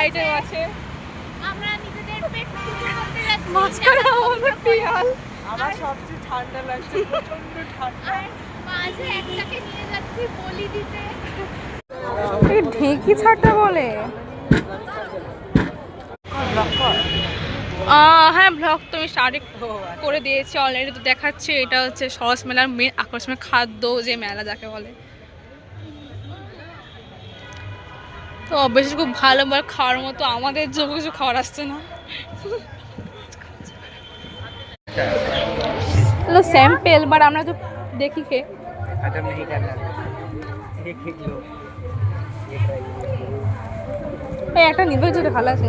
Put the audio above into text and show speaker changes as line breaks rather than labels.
Item আছে।
আমরা নিজেদের পেট পুজো করতে যাচ্ছি।
মাঝখানে আমাদের পিয়াল।
আমার সবচেয়ে ঠান্ডা লাগছে, প্রচন্ড ঠান্ডা।
আর মাঝে একটাকে নিয়ে যাচ্ছি বলি দিতে।
ঢেঁকি ছাটা বলে। হ্যাঁ, ব্লগ তো আমি স্টার্ট করে দিয়েছি অলরেডি। তো দেখাচ্ছি এটা হচ্ছে সরস মেলার মেন আকর্ষণীয় খাদ্য, যে মেলা যাকে বলে। তো অবশ্যই খুব ভালো ভালো খাওয়ার মতো, আমাদের যোগ্য কিছু খাবার আসছে না। হ্যালো স্যাম্পেল, বাট আমরা তো দেখি কে
खत्म नहीं करना, एक एक लो, ये ट्राई।
একটা নিবে যদি ভালো আছে।